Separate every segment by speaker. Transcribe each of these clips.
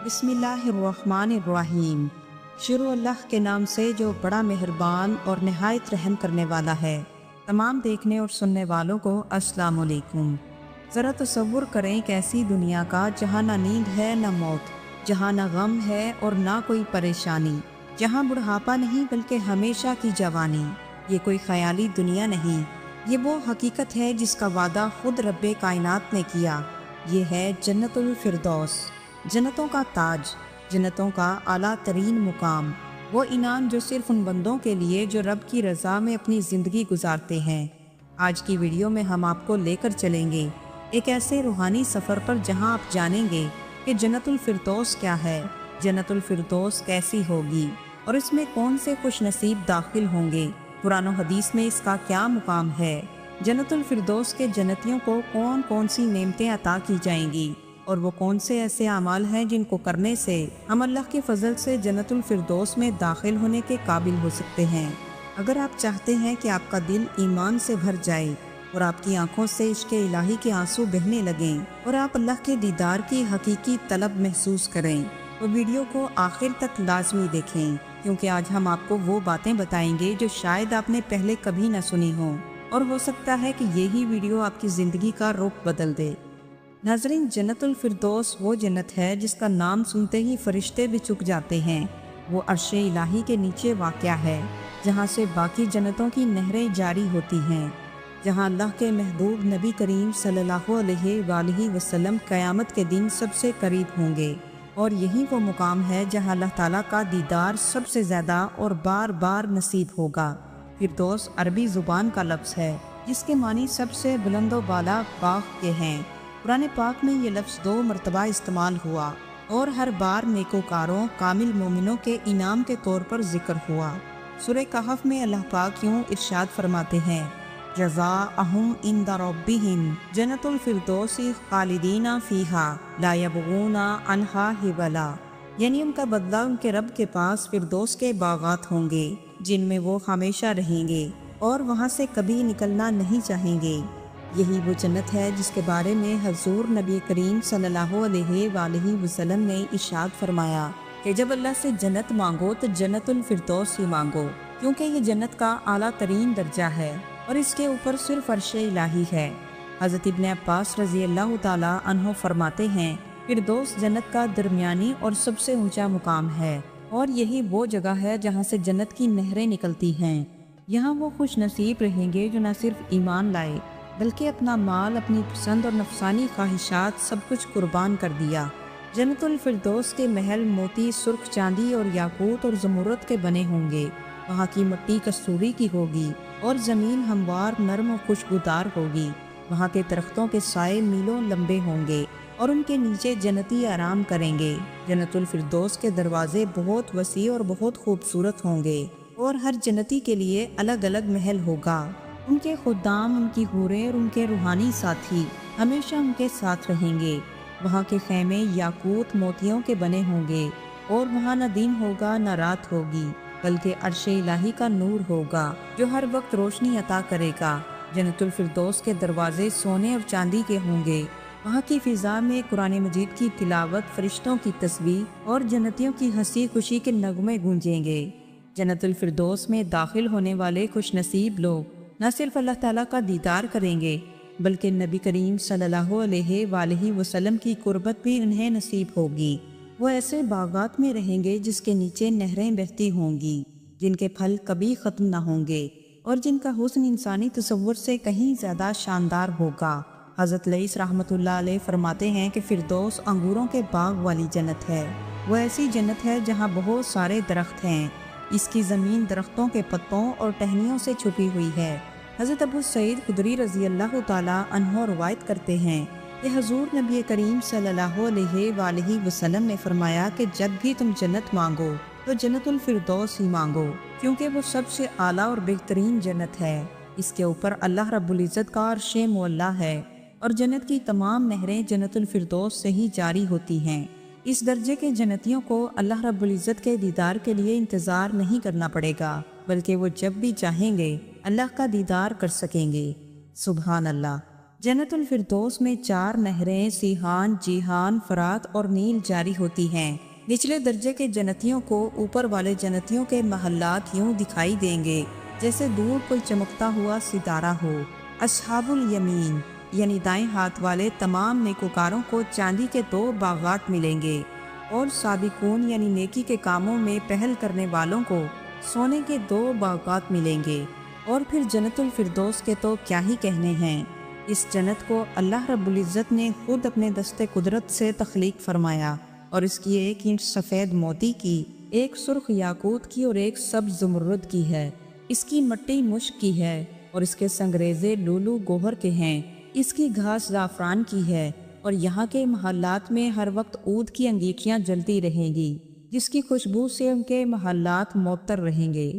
Speaker 1: बिस्मिल्लाहिर्रहमानिर्रहीम। शुरू अल्लाह के नाम से जो बड़ा मेहरबान और नहायत रहम करने वाला है। तमाम देखने और सुनने वालों को अस्सलाम वालेकुम। ज़रा तसव्वुर करें एक ऐसी दुनिया का जहाँ ना नींद है ना मौत, जहाँ ना गम है और ना कोई परेशानी, जहाँ बुढ़ापा नहीं बल्कि हमेशा की जवानी। ये कोई ख्याली दुनिया नहीं, ये वो हकीकत है जिसका वादा खुद रब्बे कायनात ने किया। ये है जन्नतुल फिरदौस, जन्नतों का ताज, जन्नतों का आला तरीन मुकाम, वो इनाम जो सिर्फ उन बंदों के लिए जो रब की रज़ा में अपनी ज़िंदगी गुजारते हैं। आज की वीडियो में हम आपको लेकर चलेंगे एक ऐसे रूहानी सफ़र पर जहां आप जानेंगे कि जन्नतुल फिरदौस क्या है, जन्नतुल फिरदौस कैसी होगी और इसमें कौन से खुश नसीब दाखिल होंगे, कुरान और हदीस में इसका क्या मुकाम है, जन्नतुल फिरदौस के जन्नतियों को कौन कौन सी नेमतें अता की जाएंगी और वो कौन से ऐसे अमाल हैं जिनको करने से हम अल्लाह के फजल से जन्नतुल फिरदौस में दाखिल होने के काबिल हो सकते हैं। अगर आप चाहते हैं कि आपका दिल ईमान से भर जाए और आपकी आंखों से इश्क़ इलाही के आंसू बहने लगें और आप अल्लाह के दीदार की हकीकी तलब महसूस करें, तो वीडियो को आखिर तक लाजमी देखें, क्योंकि आज हम आपको वो बातें बताएंगे जो शायद आपने पहले कभी न सुनी हो और हो सकता है कि यही वीडियो आपकी ज़िंदगी का रुख बदल दे। नाज़रीन, जन्नतुल फिरदौस वो जन्नत है जिसका नाम सुनते ही फरिश्ते भी चुक जाते हैं। वो अर्शे इलाही के नीचे वाक़या है, जहाँ से बाकी जन्नतों की नहरें जारी होती हैं, जहाँ अल्लाह के महबूब नबी करीम सल्लल्लाहु अलैहि वसल्लम क़यामत के दिन सबसे करीब होंगे। और यही वो मुकाम है जहाँ अल्लाह ताला का दीदार सबसे ज़्यादा और बार बार नसीब होगा। फिरदौस अरबी ज़ुबान का लफ्ज़ है जिसके मानी सबसे बुलंदो बाला बाग के हैं। कुरान पाक में ये लफ्ज़ 2 मरतबा इस्तेमाल हुआ और हर बार नेकोकारों कामिल मोमिनों के इनाम के तौर पर जिक्र हुआ। सूरह कहफ में अल्लाह पाक यूँ इरशाद फरमाते हैं, जज़ाअहुम इंदा रब्बिहिम जन्नतुल फिरदौसी खालिदीना फीहा ला यबगूना अन्हा हिवला, यानी उनका बदला उनके रब के पास फिरदौस के बागात होंगे जिनमें वो हमेशा रहेंगे और वहाँ से कभी निकलना नहीं चाहेंगे। यही वो जन्नत है जिसके बारे में हजूर नबी करीम सल्लल्लाहु अलैहि वसल्लम ने इरशाद फरमाया कि जब अल्लाह से जन्नत मांगो तो जन्नतुल फिरदौस ही मांगो, क्योंकि ये जन्नत का आला तरीन दर्जा है और इसके ऊपर सिर्फ अर्शे इलाही है। हज़रत इब्न अब्बास रज़ी अल्लाह ताला अन्हु फरमाते हैं, फिरदौस जन्नत का दरमियानी और सबसे ऊंचा मुकाम है और यही वो जगह है जहाँ से जन्नत की नहरें निकलती हैं। यहाँ वो खुश नसीब रहेंगे जो न सिर्फ ईमान लाए बल्कि अपना माल, अपनी पसंद और नफसानी ख्वाहिशात सब कुछ कुर्बान कर दिया। जन्नतुल फिरदौस के महल मोती, सुर्ख चांदी और याकूत और ज़मुरद के बने होंगे। वहाँ की मिट्टी कस्तूरी की होगी और ज़मीन हमवार, नरम और खुशबूदार होगी। वहाँ के दरख्तों के साए मीलों लंबे होंगे और उनके नीचे जन्नती आराम करेंगे। जन्नतुल फिरदौस के दरवाजे बहुत वसी और बहुत खूबसूरत होंगे और हर जन्नती के लिए अलग अलग महल होगा। उनके खुद्दाम, उनकी हूरें और उनके रूहानी साथी हमेशा उनके साथ रहेंगे। वहाँ के खैमे याकूत मोतियों के बने होंगे और वहाँ न दिन होगा न रात होगी, बल्कि अर्शे इलाही का नूर होगा जो हर वक्त रोशनी अता करेगा। जन्नतुल फिरदौस के दरवाजे सोने और चांदी के होंगे। वहाँ की फिजा में कुरान मजीद की तिलावत, फरिश्तों की तस्बीह और जन्नतियों की हंसी खुशी के नगमे गूंजेंगे। जन्नतुल फिरदौस में दाखिल होने वाले खुश नसीब लोग न सिर्फ अल्लाह ताला का दीदार करेंगे बल्कि नबी करीम सल्लल्लाहु अलैहि वसल्लम की कुर्बत भी उन्हें नसीब होगी। वो ऐसे बागात में रहेंगे जिसके नीचे नहरें बहती होंगी, जिनके फल कभी ख़त्म न होंगे और जिनका हुस्न इंसानी तसव्वुर से कहीं ज़्यादा शानदार होगा। हज़रत लईस रहमतुल्लाह अलैह फरमाते हैं कि फिरदौस अंगूरों के बाग वाली जन्नत है। वो ऐसी जन्नत है जहाँ बहुत सारे दरख्त हैं। इसकी ज़मीन दरख्तों के पत्तों और टहनियों से छुपी हुई है। हज़रत अबू सईद खुदरी रज़ी अल्लाह ताला अन्हु रवायत करते हैं कि हजूर नबी करीम सल्लल्लाहु अलैहि वसल्लम ने फरमाया कि जब भी तुम जन्नत मांगो तो जन्नतुल फिरदौस ही मांगो, क्योंकि वो सबसे आला और बेहतरीन जन्नत है। इसके ऊपर अल्लाह रब्बुल इज़्ज़त का अर्शे मुअल्ला है और जन्नत की तमाम नहरें जन्नतुल फिरदौस से ही जारी होती हैं। इस दर्जे के जन्नतियों को अल्लाह रब्बुल इज़्ज़त के दीदार के लिए इंतज़ार नहीं करना पड़ेगा, बल्कि वो जब भी चाहेंगे अल्लाह का दीदार कर सकेंगे। सुभान अल्लाह। जन्नत उल फिरदौस में 4 नहरें सीहान, जीहान, फरात और नील जारी होती हैं। निचले दर्जे के जन्नतियों को ऊपर वाले जन्नतियों के महल्लात यूं दिखाई देंगे जैसे दूर कोई चमकता हुआ सितारा हो। अस्हाबुल यमीन यानी दाएं हाथ वाले तमाम नेकोकारों को चांदी के 2 बागात मिलेंगे और साबिकून यानी नेकी के कामों में पहल करने वालों को सोने के 2 बागात मिलेंगे। और फिर जन्नतुल फिरदौस के तो क्या ही कहने हैं। इस जन्नत को अल्लाह रब्बुल इज़्ज़त ने खुद अपने दस्ते कुदरत से तख्लीक फरमाया और इसकी एक ईंट सफ़ेद मोती की, एक सुर्ख याकूत की और एक सब्ज़ ज़ुमरुद की है। इसकी मट्टी मुश्क की है और इसके संगरेज़े लूलू गोहर के हैं। इसकी घास ज़ाफ़रान की है और यहाँ के महल्लात में हर वक्त ऊद की अंगीठियाँ जलती रहेंगी जिसकी खुशबू से उनके महल्लात मुअत्तर रहेंगे।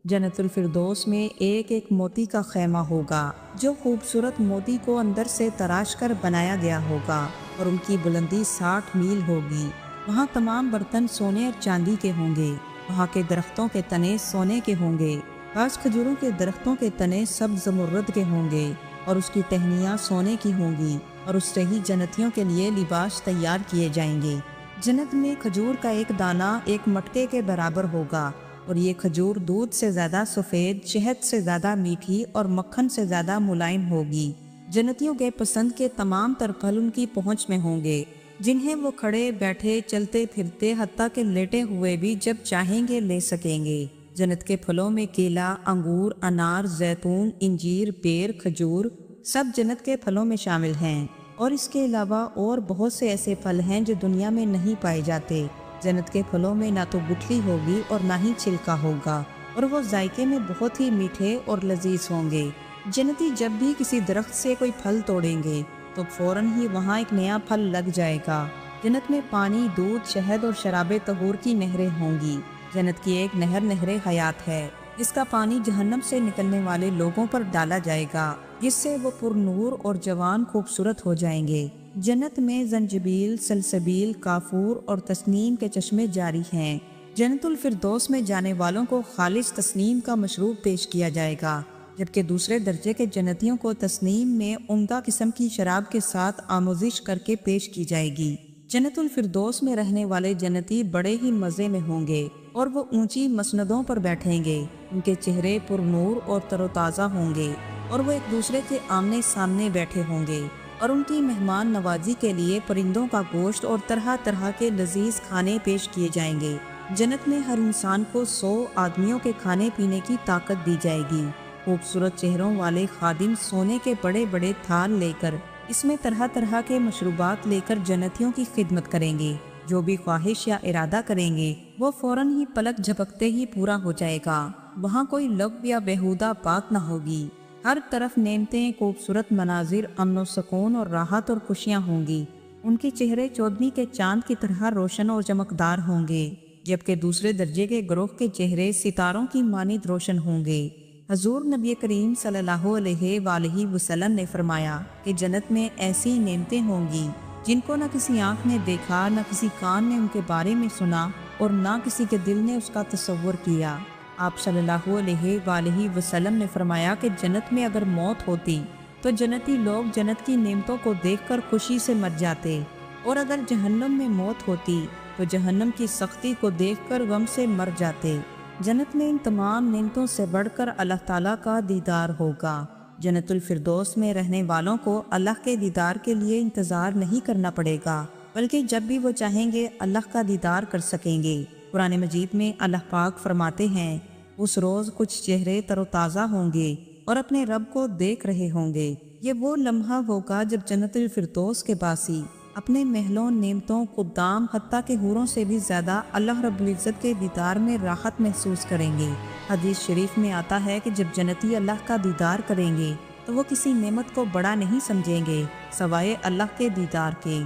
Speaker 1: जन्नतुल फिरदौस में एक एक मोती का खैमा होगा जो खूबसूरत मोती को अंदर से तराश कर बनाया गया होगा और उनकी बुलंदी 60 मील होगी। वहाँ तमाम बर्तन सोने और चांदी के होंगे। वहाँ के दरख्तों के तने सोने के होंगे। बाज़ खजूरों के दरख्तों के तने सब्ज़ ज़मुर्रद के होंगे और उसकी टहनियाँ सोने की होंगी और उससे ही जन्नतियों के लिए लिबास तैयार किए जाएंगे। जन्नत में खजूर का एक दाना एक मटके के बराबर होगा और ये खजूर दूध से ज़्यादा सफ़ेद, शहद से ज़्यादा मीठी और मक्खन से ज़्यादा मुलायम होगी। जन्नतियों के पसंद के तमाम तर फल उनकी पहुँच में होंगे जिन्हें वो खड़े बैठे चलते फिरते हत्ता के लेटे हुए भी जब चाहेंगे ले सकेंगे। जन्नत के फलों में केला, अंगूर, अनार, जैतून, इंजीर, बेर, खजूर सब जन्नत के फलों में शामिल हैं और इसके अलावा और बहुत से ऐसे फल हैं जो दुनिया में नहीं पाए जाते। जन्नत के फलों में ना तो गुठली होगी और ना ही छिलका होगा और वो जायके में बहुत ही मीठे और लजीज होंगे। जन्नती जब भी किसी दरख्त से कोई फल तोड़ेंगे तो फौरन ही वहाँ एक नया फल लग जाएगा। जन्नत में पानी, दूध, शहद और शराबे तहूर की नहरें होंगी। जन्नत की एक नहर नहरे हयात है जिसका पानी जहन्नम से निकलने वाले लोगों पर डाला जाएगा जिससे वो पुरनूर और जवान खूबसूरत हो जाएंगे। जन्नत में जंजबील, सलसबील, काफूर और तस्नीम के चश्मे जारी हैं। जन्नतुल फिरदौस में जाने वालों को खालिस तस्नीम का मशरूब पेश किया जाएगा जबकि दूसरे दर्जे के जन्नतियों को तस्नीम में उम्दा किस्म की शराब के साथ आमोजिश करके पेश की जाएगी। जन्नतुल फिरदौस में रहने वाले जन्नती बड़े ही मज़े में होंगे और वो ऊंची मसनदों पर बैठेंगे। उनके चेहरे पुरनूर और तरोताज़ा होंगे और वो एक दूसरे के आमने सामने बैठे होंगे और उनकी मेहमान नवाजी के लिए परिंदों का गोश्त और तरह तरह के लजीज खाने पेश किए जाएंगे। जन्नत में हर इंसान को 100 आदमियों के खाने पीने की ताकत दी जाएगी। खूबसूरत चेहरों वाले खादिम सोने के बड़े बड़े थाल लेकर इसमें तरह तरह के मशरूबात लेकर जन्नतियों की खिदमत करेंगे। जो भी ख्वाहिश या इरादा करेंगे वो फौरन ही पलक झपकते ही पूरा हो जाएगा। वहाँ कोई लग़्व या बेहुदा बात न होगी। हर तरफ नेमतें, खूबसूरत मनाजिर, अमन सुकून और राहत और खुशियाँ होंगी। उनके चेहरे चौदवी के चांद की तरह रोशन और चमकदार होंगे जबकि दूसरे दर्जे के ग्रोह के चेहरे सितारों की मानिद रोशन होंगे। हजूर नबी करीम सल्लल्लाहु अलैहि वसल्लम ने फरमाया कि जन्नत में ऐसी नेमतें होंगी जिनको न किसी आँख ने देखा, न किसी कान ने उनके बारे में सुना और न किसी के दिल ने उसका तसव्वुर किया। आप सल्लल्लाहु अलैहि वसल्लम ने फरमाया कि जन्नत में अगर मौत होती तो जन्नती लोग जन्नत की नेमतों को देखकर खुशी से मर जाते और अगर जहन्नम में मौत होती तो जहन्नम की सख्ती को देखकर गम से मर जाते। जन्नत में इन तमाम नेमतों से बढ़कर अल्लाह ताला का दीदार होगा। जन्नतुल फिरदौस में रहने वालों को अल्लाह के दीदार के लिए इंतज़ार नहीं करना पड़ेगा बल्कि जब भी वो चाहेंगे अल्लाह का दीदार कर सकेंगे। कुरान मजीद में अल्लाह पाक फरमाते हैं, उस रोज़ कुछ चेहरे तरोताज़ा होंगे और अपने रब को देख रहे होंगे। ये वो लम्हा होगा जब जन्नतुल फिरदौस के बासी अपने महलों, नेमतों, खुद्दाम, हत्ता के हूरों से भी ज़्यादा अल्लाह रब्बुल इज़्ज़त के दीदार में राहत महसूस करेंगे। हदीस शरीफ में आता है कि जब जन्नती अल्लाह का दीदार करेंगे तो वो किसी नेमत को बड़ा नहीं समझेंगे सवाए अल्लाह के दीदार के।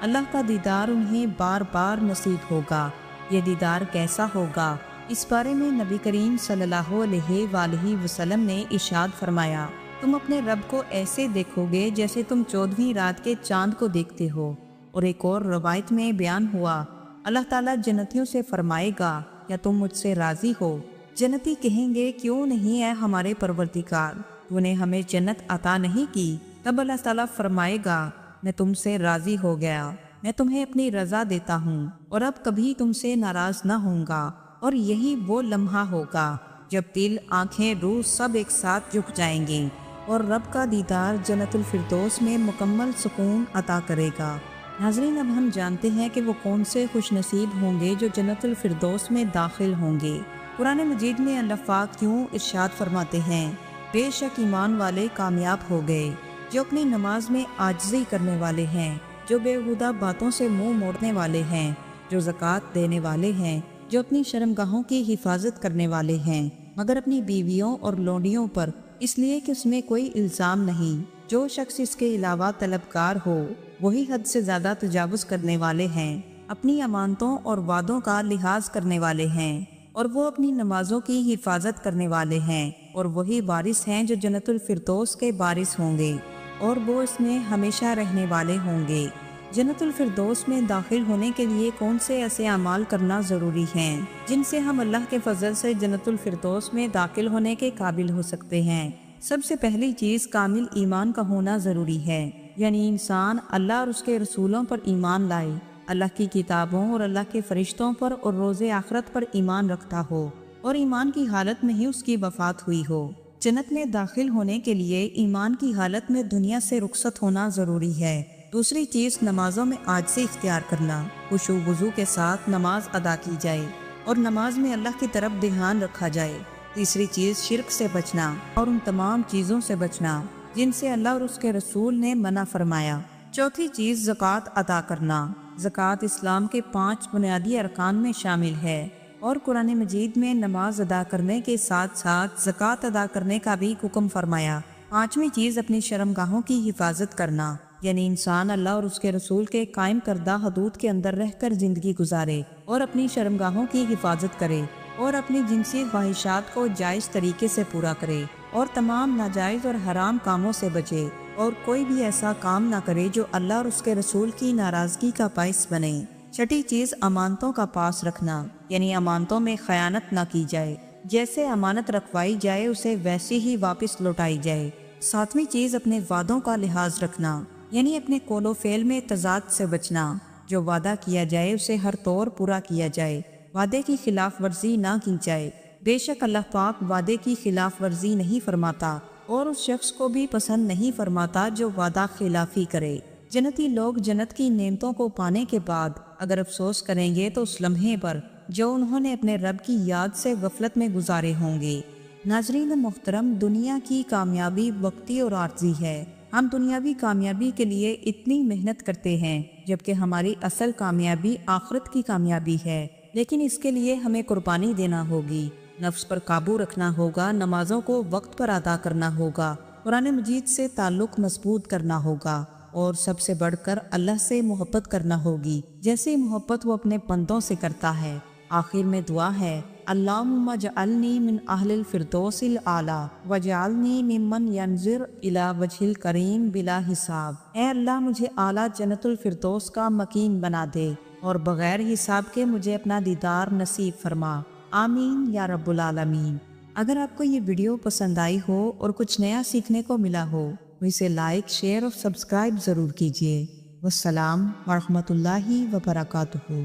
Speaker 1: अल्लाह का दीदार उन्हें बार बार नसीब होगा। ये दीदार कैसा होगा, इस बारे में नबी करीम सल्लल्लाहु अलैहि वसल्लम ने इरशाद फरमाया, तुम अपने रब को ऐसे देखोगे जैसे तुम 14वीं रात के चांद को देखते हो। और एक और रवायत में बयान हुआ, अल्लाह ताला जन्नतियों से फरमाएगा, क्या तुम मुझसे राजी हो? जन्नती कहेंगे, क्यों नहीं है हमारे परवरदिगार, तूने हमें जन्नत अता नहीं की? तब अल्लाह ताला फरमाएगा, मैं तुमसे राजी हो गया, मैं तुम्हें अपनी रजा देता हूँ और अब कभी तुमसे नाराज न होऊंगा। और यही वो लम्हा होगा जब दिल, आंखें, रूह सब एक साथ झुक जाएंगे और रब का दीदार जन्नतुल फिरदौस में मुकम्मल सुकून अता करेगा। नाज़रीन, अब हम जानते हैं कि वो कौन से खुशनसीब होंगे जो जन्नतुल फिरदौस में दाखिल होंगे। कुरान मजीद में अल्लाह पाक यूँ इरशाद फरमाते हैं, बेशक ईमान वाले कामयाब हो गए जो अपनी नमाज में आजिज़ी करने वाले हैं, जो बेहुदा बातों से मुंह मोड़ने वाले हैं, जो ज़कात देने वाले हैं, जो अपनी शर्मगाहों की हिफाजत करने वाले हैं, मगर अपनी बीवियों और लोंडियों पर इसलिए कि उसमें कोई इल्ज़ाम नहीं। जो शख्स इसके अलावा तलबकार हो वही हद से ज़्यादा तजावुज़ करने वाले हैं, अपनी अमानतों और वादों का लिहाज करने वाले हैं, और वो अपनी नमाजों की हिफाजत करने वाले हैं, और वही बारिस हैं जो जन्नतुल फिरदौस के बारिस होंगे और वो इसमें हमेशा रहने वाले होंगे। जन्नतुल फिरदौस में दाखिल होने के लिए कौन से ऐसे अमाल करना ज़रूरी हैं जिनसे हम अल्लाह के फजल से जन्नतुल फिरदौस में दाखिल होने के काबिल हो सकते हैं। सबसे पहली चीज़ कामिल ईमान का होना ज़रूरी है, यानी इंसान अल्लाह और उसके रसूलों पर ईमान लाए, अल्लाह की किताबों और अल्लाह के फरिश्तों पर और रोज़े आखरत पर ईमान रखता हो और ईमान की हालत में ही उसकी वफात हुई हो। जन्नत में दाखिल होने के लिए ईमान की हालत में दुनिया से रुखसत होना ज़रूरी है। दूसरी चीज़ नमाजों में आजिज़ी इख्तियार करना, खुशू वज़ू के साथ नमाज अदा की जाए और नमाज में अल्लाह की तरफ ध्यान रखा जाए। तीसरी चीज़ शिर्क से बचना और उन तमाम चीज़ों से बचना जिनसे अल्लाह और उसके रसूल ने मना फरमाया। चौथी चीज़ ज़कात अदा करना। ज़कात इस्लाम के 5 बुनियादी अरकान में शामिल है और कुरान मजीद में नमाज अदा करने के साथ साथ ज़कात अदा करने का भी हुक्म फरमाया। पाँचवीं चीज़ अपनी शर्मगाहों की हिफाजत करना, यानी इंसान अल्लाह और उसके रसूल के कायम करदा हदूद के अंदर रहकर ज़िंदगी गुजारे और अपनी शर्मगाहों की हिफाजत करे और अपनी जिनसी ख्वाहिशात को जायज़ तरीके से पूरा करे और तमाम नाजायज़ और हराम कामों से बचे और कोई भी ऐसा काम ना करे जो अल्लाह और उसके रसूल की नाराज़गी का बाइस बने। छठी चीज़ अमानतों का पास रखना, यानी अमानतों में खयानत ना की जाए, जैसे अमानत रखवाई जाए उसे वैसे ही वापस लौटाई जाए। सातवीं चीज़ अपने वादों का लिहाज रखना, यानी अपने कोलो फेल में तजाद से बचना, जो वादा किया जाए उसे हर तौर पूरा किया जाए, वादे की खिलाफ वर्जी ना की जाए। बेशक अल्लाह पाक वादे की खिलाफ वर्जी नहीं फरमाता और उस शख्स को भी पसंद नहीं फरमाता जो वादा खिलाफी करे। जन्नती लोग जन्नत की नेमतों को पाने के बाद अगर अफसोस करेंगे तो उस लम्हे पर जो उन्होंने अपने रब की याद से गफलत में गुजारे होंगे। नाजरीन मोहतरम, दुनिया की कामयाबी वक्ती और आर्जी है। हम दुनियावी कामयाबी के लिए इतनी मेहनत करते हैं जबकि हमारी असल कामयाबी आखिरत की कामयाबी है, लेकिन इसके लिए हमें कुर्बानी देना होगी, नफ्स पर काबू रखना होगा, नमाजों को वक्त पर अदा करना होगा, कुरान मजीद से ताल्लुक़ मजबूत करना होगा और सबसे बढ़कर अल्लाह से मोहब्बत करना होगी, जैसे मोहब्बत वो अपने बंदों से करता है। आखिर में दुआ है, अल्लाहुम्मा जअलनी मिन अहलिल फिरदौसिल आला वजअलनी मिम्मन यंज़ुर इला वजहिल करीम बिला हिसाब। ऐ अल्लाह, मुझे आला जन्नतुल फिरदौस का मकीन बना दे और बगैर हिसाब के मुझे अपना दीदार नसीब फरमा। आमीन या रब्बुल आलमीन। अगर आपको ये वीडियो पसंद आई हो और कुछ नया सीखने को मिला हो तो इसे लाइक, शेयर और सब्सक्राइब ज़रूर कीजिए। वस्सलाम वरहमतुल्लाहि वबरकातुहू।